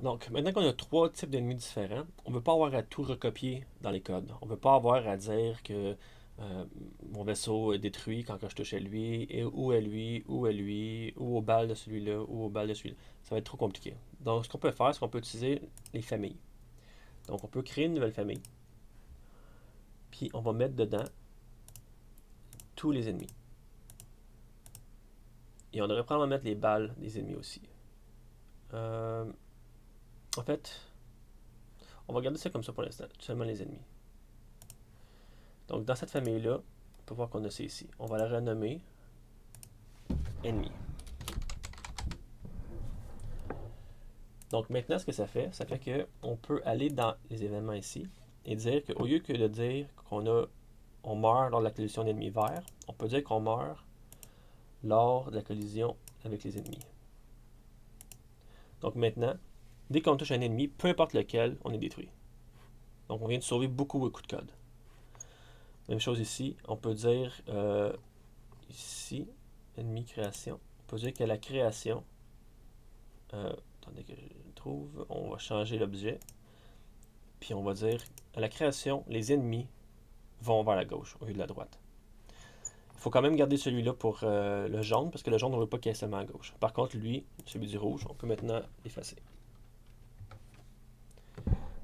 Donc, maintenant qu'on a trois types d'ennemis différents, on ne veut pas avoir à tout recopier dans les codes. On ne veut pas avoir à dire que mon vaisseau est détruit quand que je touche à lui, et où est lui, où est lui, ou aux balles de celui-là, ou aux balles de celui-là. Ça va être trop compliqué. Donc, ce qu'on peut faire, c'est qu'on peut utiliser les familles. Donc, on peut créer une nouvelle famille, puis on va mettre dedans tous les ennemis. Et on devrait probablement mettre les balles des ennemis aussi. Euh, en fait, on va garder ça comme ça pour l'instant, seulement les ennemis. Donc, dans cette famille-là, on peut voir qu'on a ça ici. On va la renommer ennemi. Donc, maintenant, ce que ça fait qu'on peut aller dans les événements ici et dire qu'au lieu que de dire on meurt lors de la collision d'ennemis verts, on peut dire qu'on meurt lors de la collision avec les ennemis. Donc maintenant, dès qu'on touche un ennemi, peu importe lequel, on est détruit. Donc on vient de sauver beaucoup, beaucoup de code. Même chose ici, on peut dire ici, ennemi création, on peut dire que la création, attendez que je le trouve, on va changer l'objet, puis on va dire à la création, les ennemis vont vers la gauche au lieu de la droite. Il faut quand même garder celui-là pour le jaune, parce que le jaune, on ne veut pas qu'il aille seulement à gauche. Par contre, lui, celui du rouge, on peut maintenant l'effacer.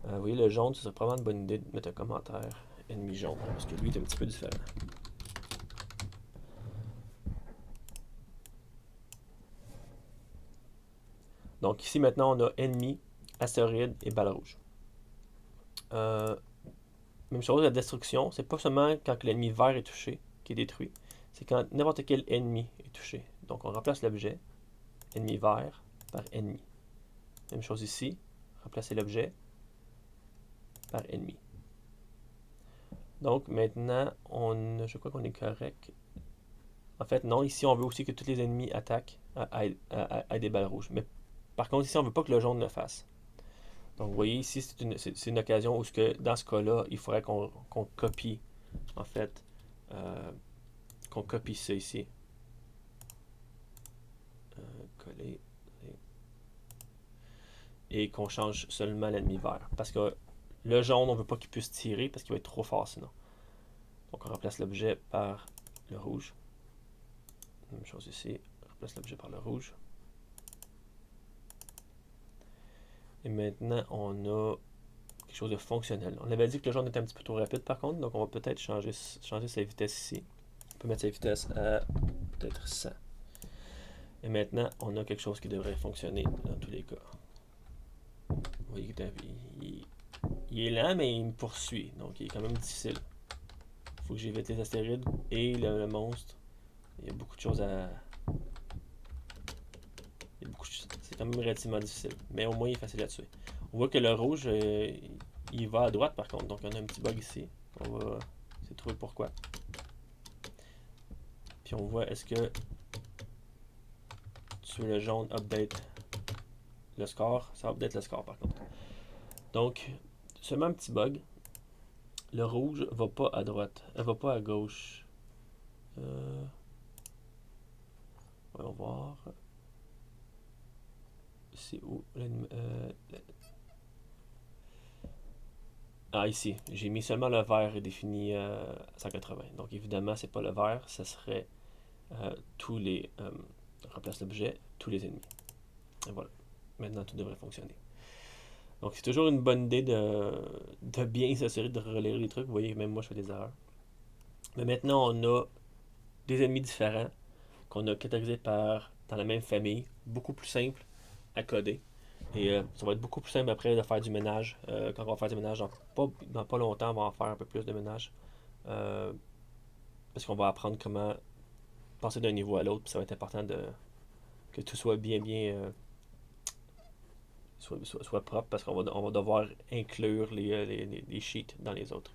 Vous voyez, le jaune, ce serait probablement une bonne idée de mettre un commentaire ennemi jaune, parce que lui est un petit peu différent. Donc ici, maintenant, on a ennemi, astéroïde et balle rouge. Euh, Même chose, la destruction, c'est pas seulement quand l'ennemi vert est touché qui est détruit, c'est quand n'importe quel ennemi est touché. Donc on remplace l'objet, ennemi vert, par ennemi. Même chose ici, remplacer l'objet par ennemi. Donc maintenant, je crois qu'on est correct. En fait, non, ici on veut aussi que tous les ennemis attaquent à des balles rouges. Mais par contre, ici on veut pas que le jaune le fasse. Donc vous voyez ici, c'est une occasion où dans ce cas-là, il faudrait qu'on copie, en fait, euh, qu'on copie ça ici. Coller. Et qu'on change seulement l'ennemi vert. Parce que le jaune, on veut pas qu'il puisse tirer parce qu'il va être trop fort sinon. Donc on remplace l'objet par le rouge. Même chose ici, on remplace l'objet par le rouge. Et maintenant, on a quelque chose de fonctionnel. On avait dit que le jaune était un petit peu trop rapide par contre, donc on va peut-être changer sa vitesse ici. On peut mettre sa vitesse à peut-être 100. Et maintenant, on a quelque chose qui devrait fonctionner dans tous les cas. Vous voyez il est lent, mais il me poursuit, donc il est quand même difficile. Il faut que j'évite les astéroïdes et le monstre. Il y a beaucoup de choses à. C'est quand même relativement difficile, mais au moins il est facile à tuer. On voit que le rouge, il va à droite par contre, donc on a un petit bug ici. On va essayer de trouver pourquoi. Puis on voit est-ce que tuer le jaune update le score. Ça update le score par contre. Donc, seulement un petit bug. Le rouge va pas à droite. Elle va pas à gauche. Voyons voir. C'est où Ah, ici. J'ai mis seulement le vert est défini à 180. Donc, évidemment, c'est pas le vert. Ça serait tous les. Remplace l'objet, tous les ennemis. Et voilà. Maintenant, tout devrait fonctionner. Donc, c'est toujours une bonne idée de bien s'assurer de relire les trucs. Vous voyez, même moi, je fais des erreurs. Mais maintenant, on a des ennemis différents qu'on a catégorisés dans la même famille. Beaucoup plus simple à coder. Et ça va être beaucoup plus simple après de faire du ménage. Quand on va faire du ménage, dans pas longtemps, on va en faire un peu plus de ménage. Euh, Parce qu'on va apprendre comment passer d'un niveau à l'autre. Puis ça va être important que tout soit bien soit propre parce qu'on va devoir inclure les sheets dans les autres.